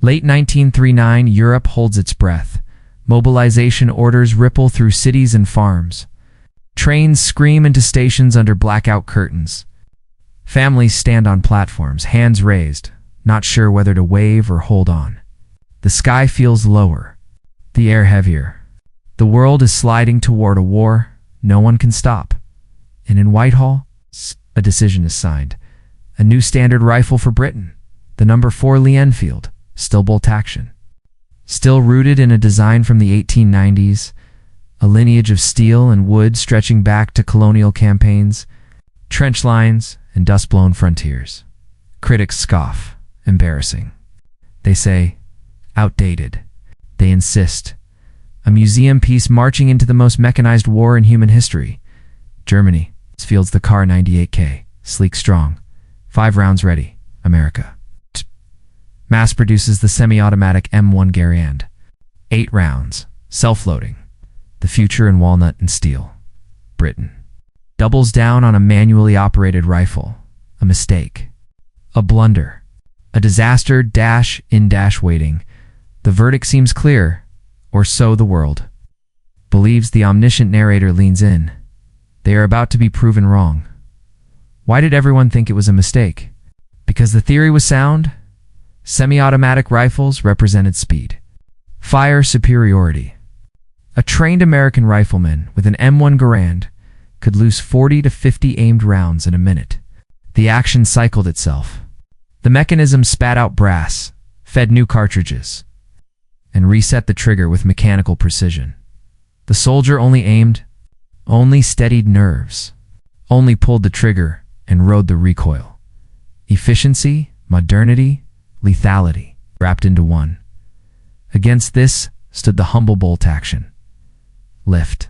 Late 1939, Europe holds its breath. Mobilization orders ripple through cities and farms. Trains scream into stations under blackout curtains. Families stand on platforms, hands raised, not sure whether to wave or hold on. The sky feels lower, the air heavier. The world is sliding toward a war no one can stop. And in Whitehall, a decision is signed. A new standard rifle for Britain, the number 4 Lee Enfield, still bolt action. Still rooted in a design from the 1890s, a lineage of steel and wood stretching back to colonial campaigns, trench lines, and dust-blown frontiers. Critics scoff, embarrassing. They say, outdated. They insist. A museum piece marching into the most mechanized war in human history. Germany fields the Kar 98K, sleek strong. 5 rounds ready. America mass produces the semi-automatic M1 Garand. 8 rounds. Self-loading. The future in walnut and steel. Britain doubles down on a manually operated rifle. A mistake. A blunder. A disaster waiting. The verdict seems clear, or so the world believes. The omniscient narrator leans in. They are about to be proven wrong. Why did everyone think it was a mistake? Because the theory was sound? Semi-automatic rifles represented speed. Fire superiority. A trained American rifleman with an M1 Garand could loose 40 to 50 aimed rounds in a minute. The action cycled itself. The mechanism spat out brass, fed new cartridges, and reset the trigger with mechanical precision. The soldier only aimed, only steadied nerves, only pulled the trigger and rode the recoil. Efficiency, modernity, lethality, wrapped into one. Against this stood the humble bolt action. Lift,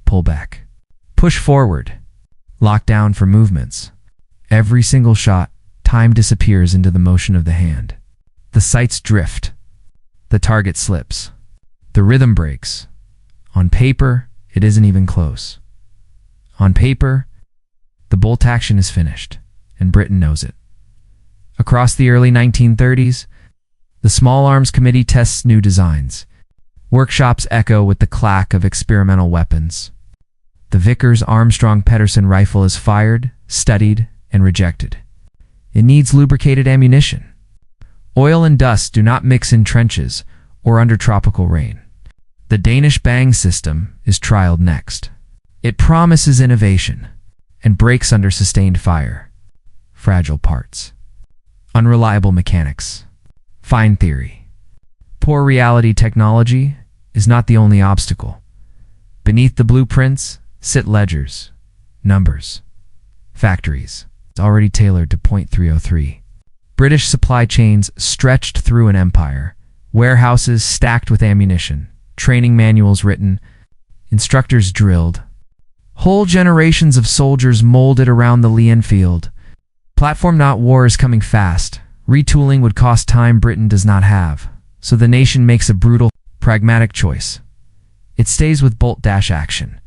pull back, push forward, lock down for movements. Every single shot, time disappears into the motion of the hand. The sights drift. The target slips. The rhythm breaks. On paper, it isn't even close. On paper, the bolt action is finished, and Britain knows it. Across the early 1930s, the Small Arms Committee tests new designs. Workshops echo with the clack of experimental weapons. The Vickers Armstrong-Pedersen rifle is fired, studied, and rejected. It needs lubricated ammunition. Oil and dust do not mix in trenches or under tropical rain. The Danish Bang system is trialed next. It promises innovation and breaks under sustained fire. Fragile parts. Unreliable mechanics. Fine theory. Poor reality. Technology is not the only obstacle. Beneath the blueprints sit ledgers, numbers, factories. It's already tailored to .303. British supply chains stretched through an empire. Warehouses stacked with ammunition. Training manuals written. Instructors drilled. Whole generations of soldiers molded around the Lee Enfield. Platform not war is coming fast. Retooling would cost time Britain does not have. So the nation makes a brutal, pragmatic choice. It stays with bolt-action.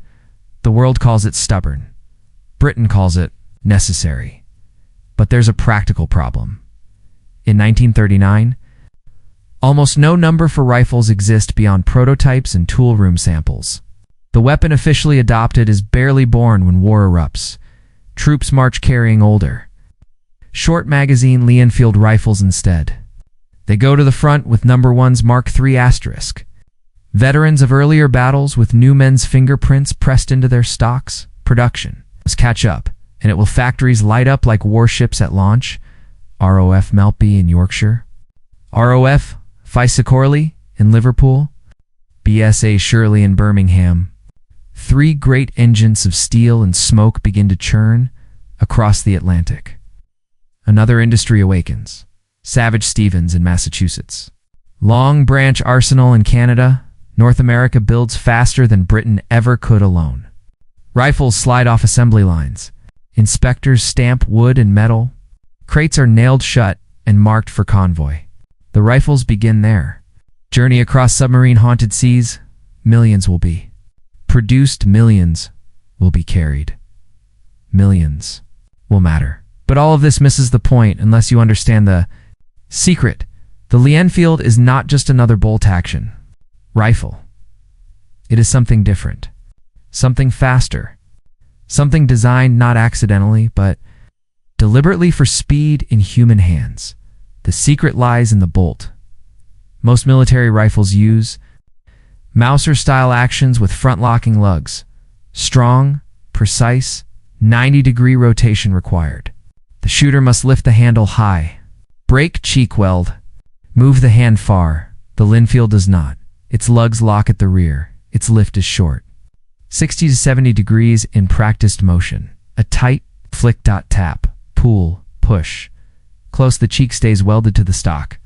The world calls it stubborn. Britain calls it necessary. But there's a practical problem. In 1939, almost no number for rifles exist beyond prototypes and tool room samples. The weapon officially adopted is barely born when war erupts. Troops march carrying older, short magazine Lee Enfield rifles instead. They go to the front with number 1's Mark III asterisk. Veterans of earlier battles with new men's fingerprints pressed into their stocks. Production must catch up, and it will factories light up like warships at launch. ROF Maltby in Yorkshire. ROF Fisicorley in Liverpool. BSA Shirley in Birmingham. 3 great engines of steel and smoke begin to churn across the Atlantic. Another industry awakens. Savage Stevens in Massachusetts. Long Branch Arsenal in Canada. North America builds faster than Britain ever could alone. Rifles slide off assembly lines. Inspectors stamp wood and metal. Crates are nailed shut and marked for convoy. The rifles begin there. Journey across submarine-haunted seas. Millions will be produced. Millions will be carried. Millions will matter. But all of this misses the point unless you understand the secret The Enfield is not just another bolt-action rifle. It is something different, something faster, something designed not accidentally, but deliberately for speed in human hands. The secret lies in the bolt. Most military rifles use Mauser-style actions with front-locking lugs. Strong, precise, 90-degree rotation required. The shooter must lift the handle high, break cheek weld, move the hand far. The Enfield does not. Its lugs lock at the rear. Its lift is short. 60 to 70 degrees in practiced motion. A tight, flick-tap, pull, push. Close, the cheek stays welded to the stock.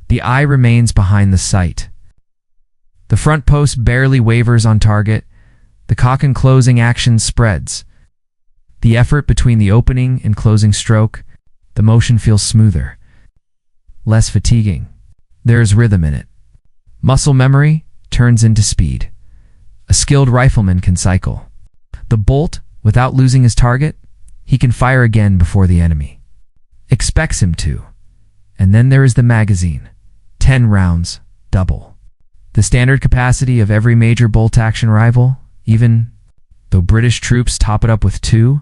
The eye remains behind the sight. The front post barely wavers on target. The cock and closing action spreads. The effort between the opening and closing stroke, the motion feels smoother, less fatiguing. There is rhythm in it. Muscle memory turns into speed. A skilled rifleman can cycle the bolt without losing his target. He can fire again before the enemy expects him to. And then there is the magazine. 10 rounds, double. The standard capacity of every major bolt-action rifle, even though British troops top it up with 2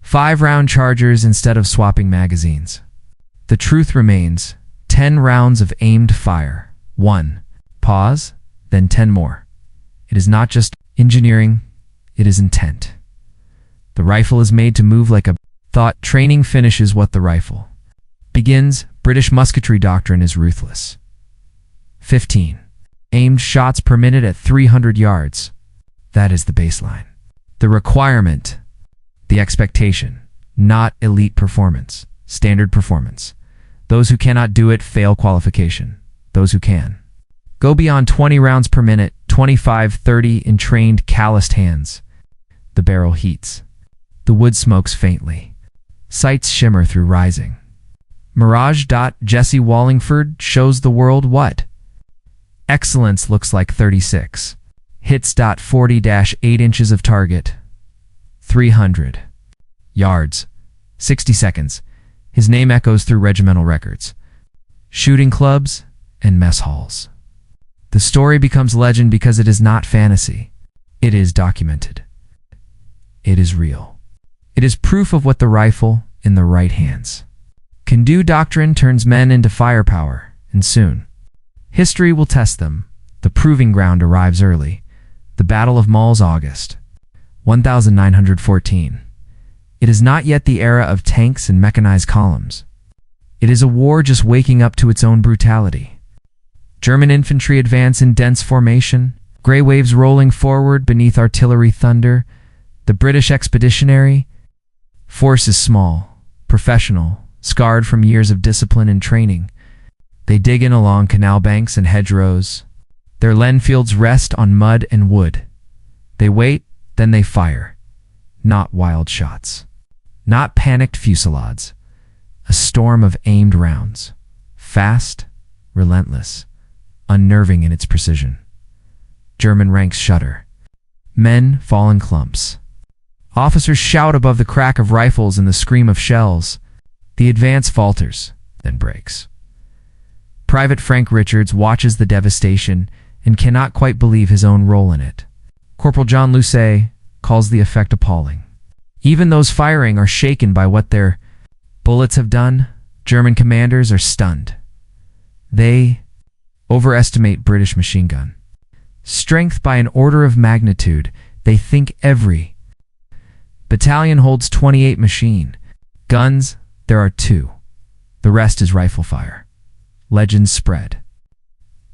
5-round chargers instead of swapping magazines. The truth remains, 10 rounds of aimed fire. 1. Pause, then 10 more. It is not just engineering, it is intent. The rifle is made to move like a thought. Training finishes what the rifle begins. British musketry doctrine is ruthless. 15. Aimed shots per minute at 300 yards. That is the baseline. The requirement, the expectation, not elite performance, standard performance. Those who cannot do it fail qualification. Those who can go beyond 20 rounds per minute, 25, 30 in trained, calloused hands. The barrel heats. The wood smokes faintly. Sights shimmer through rising. Mirage. Jesse Wallingford shows the world what excellence looks like. 36. Hits. 40-8 inches of target. 300 yards. 60 seconds. His name echoes through regimental records, shooting clubs, and mess halls. The story becomes legend because it is not fantasy. It is documented. It is real. It is proof of what the rifle, in the right hands, can do. Doctrine turns men into firepower, and soon history will test them. The proving ground arrives early. The Battle of Mons, August 1914. It is not yet the era of tanks and mechanized columns. It is a war just waking up to its own brutality. German infantry advance in dense formation, gray waves rolling forward beneath artillery thunder. The British expeditionary force is small, professional, scarred from years of discipline and training. They dig in along canal banks and hedgerows. Their Enfields rest on mud and wood. They wait, then they fire. Not wild shots. Not panicked fusillades. A storm of aimed rounds. Fast, relentless, unnerving in its precision. German ranks shudder. Men fall in clumps. Officers shout above the crack of rifles and the scream of shells. The advance falters, then breaks. Private Frank Richards watches the devastation and cannot quite believe his own role in it. Corporal John Lucet calls the effect appalling. Even those firing are shaken by what their bullets have done. German commanders are stunned. They overestimate British machine gun strength by an order of magnitude. They think every battalion holds 28 machine guns. There are 2. The rest is rifle fire. Legends spread.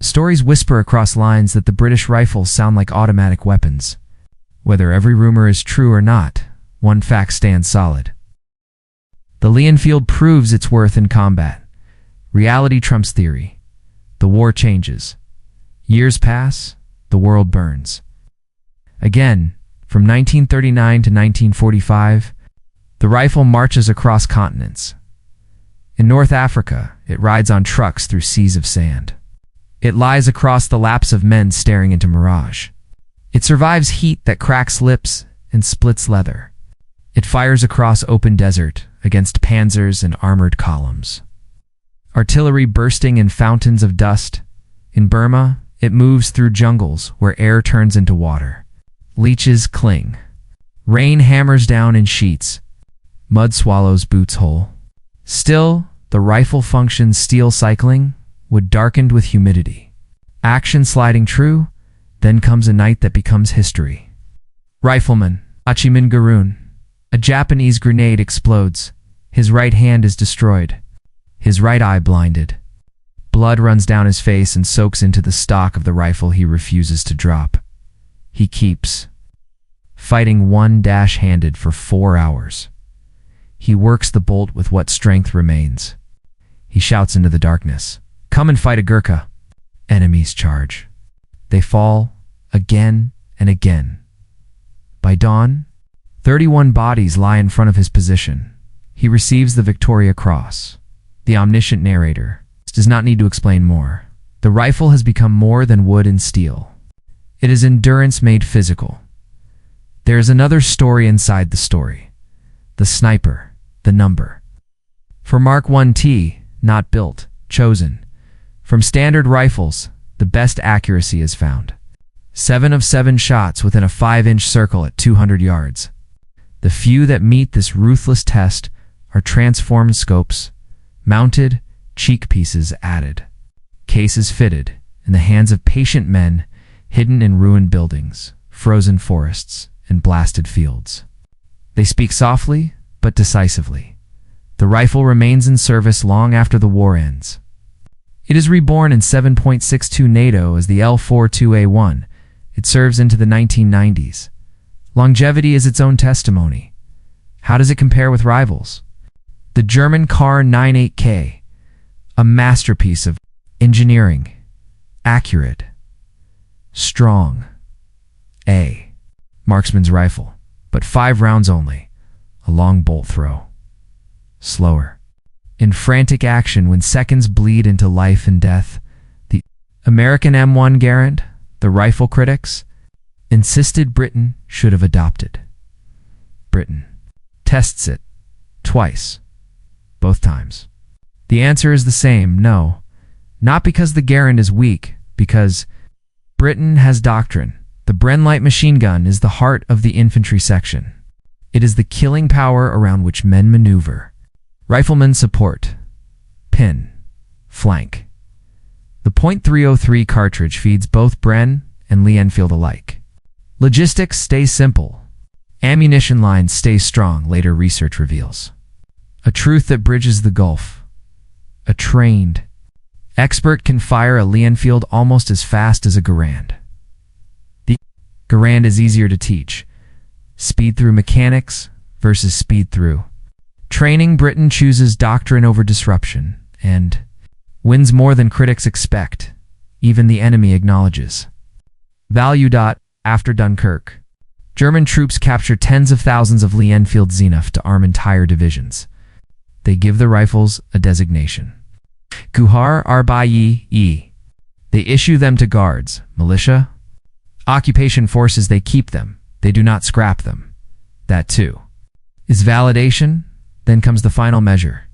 Stories whisper across lines that the British rifles sound like automatic weapons. Whether every rumor is true or not, one fact stands solid. The Enfield proves its worth in combat. Reality trumps theory. The war changes. Years pass, the world burns. Again, from 1939 to 1945, the rifle marches across continents. In North Africa, it rides on trucks through seas of sand. It lies across the laps of men staring into mirage. It survives heat that cracks lips and splits leather. It fires across open desert against panzers and armored columns. artillery bursting in fountains of dust. In Burma, it moves through jungles where air turns into water. Leeches cling. Rain hammers down in sheets. Mud swallows boots whole. Still, the rifle functions steel cycling, wood darkened with humidity. Action sliding true, then comes a night that becomes history. Rifleman, Achimin Garoon. A Japanese grenade explodes. His right hand is destroyed. His right eye blinded. Blood runs down his face and soaks into the stock of the rifle he refuses to drop. He keeps fighting one-handed for 4 hours. He works the bolt with what strength remains. He shouts into the darkness, "Come and fight a Gurkha." Enemies charge. They fall again and again. By dawn, 31 bodies lie in front of his position. He receives the Victoria Cross. The omniscient narrator does not need to explain more. The rifle has become more than wood and steel. It is endurance made physical. There is another story inside the story. The sniper, the number. For Mark 1T, not built, chosen. From standard rifles, the best accuracy is found. 7 of 7 shots within a 5-inch circle at 200 yards. The few that meet this ruthless test are transformed scopes, mounted, cheek pieces added, cases fitted, in the hands of patient men hidden in ruined buildings, frozen forests, and blasted fields. They speak softly, but decisively. The rifle remains in service long after the war ends. It is reborn in 7.62 NATO as the L42A1. It serves into the 1990s. Longevity is its own testimony. How does it compare with rivals? The German Kar 98K, a masterpiece of engineering, accurate, strong, a marksman's rifle, but 5 rounds only, a long bolt throw, slower. In frantic action when seconds bleed into life and death, the American M1 Garand, the rifle critics, insisted Britain should have adopted. Britain tests it twice, both times. The answer is the same, no. Not because the Garand is weak, because Britain has doctrine. The Brenlight machine gun is the heart of the infantry section. It is the killing power around which men maneuver. Riflemen support. Pin. Flank. The .303 cartridge feeds both Bren and Lee Enfield alike. Logistics stay simple. Ammunition lines stay strong, later research reveals. A truth that bridges the gulf. A trained expert can fire a Lee Enfield almost as fast as a Garand. The Garand is easier to teach. Speed through mechanics versus speed through training. Britain chooses doctrine over disruption and wins more than critics expect, even the enemy acknowledges. Value. After Dunkirk, German troops capture tens of thousands of Lee Enfield's enough to arm entire divisions. They give the rifles a designation. Guhar Arbayi. They issue them to guards, militia, occupation forces. They keep them. They do not scrap them. That too is validation. Then comes the final measure.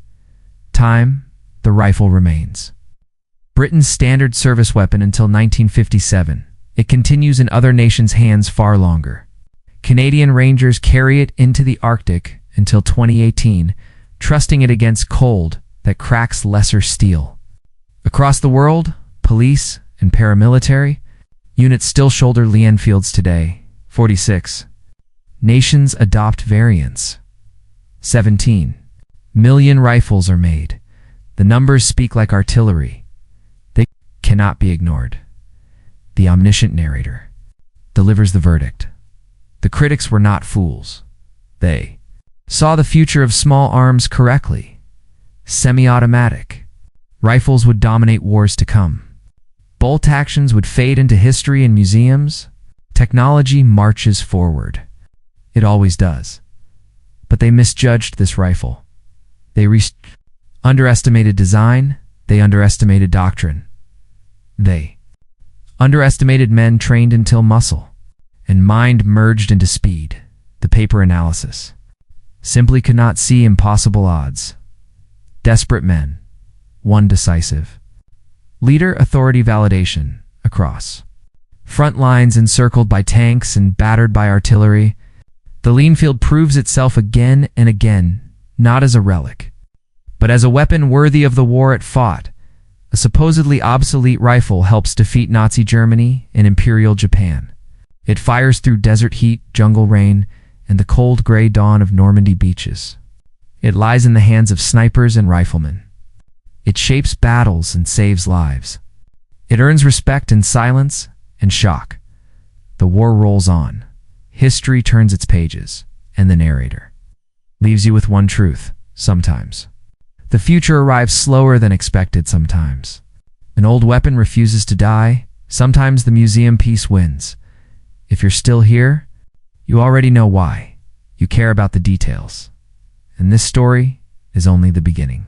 Time. The rifle remains Britain's standard service weapon until 1957. It continues in other nations' hands far longer. Canadian Rangers carry it into the Arctic until 2018, trusting it against cold that cracks lesser steel. Across the world, police and paramilitary units still shoulder Lee Enfields today. 46. Nations adopt variants. 17 million rifles are made. The numbers speak like artillery. They cannot be ignored. The omniscient narrator delivers the verdict. The critics were not fools. They saw the future of small arms correctly. Semi-automatic rifles would dominate wars to come. Bolt actions would fade into history and museums. Technology marches forward. It always does. But they misjudged this rifle. They underestimated design. They underestimated doctrine. They underestimated men trained until muscle and mind merged into speed. The paper analysis simply could not see impossible odds. Desperate men one decisive. Leader authority validation, across. Front lines encircled by tanks and battered by artillery, the Enfield proves itself again and again, not as a relic, but as a weapon worthy of the war it fought. A supposedly obsolete rifle helps defeat Nazi Germany and Imperial Japan. It fires through desert heat, jungle rain, and the cold gray dawn of Normandy beaches. It lies in the hands of snipers and riflemen. It shapes battles and saves lives. It earns respect in silence and shock. The war rolls on. History turns its pages, and the narrator leaves you with one truth, sometimes. The future arrives slower than expected sometimes. An old weapon refuses to die. Sometimes the museum piece wins. If you're still here, you already know why. You care about the details. And this story is only the beginning.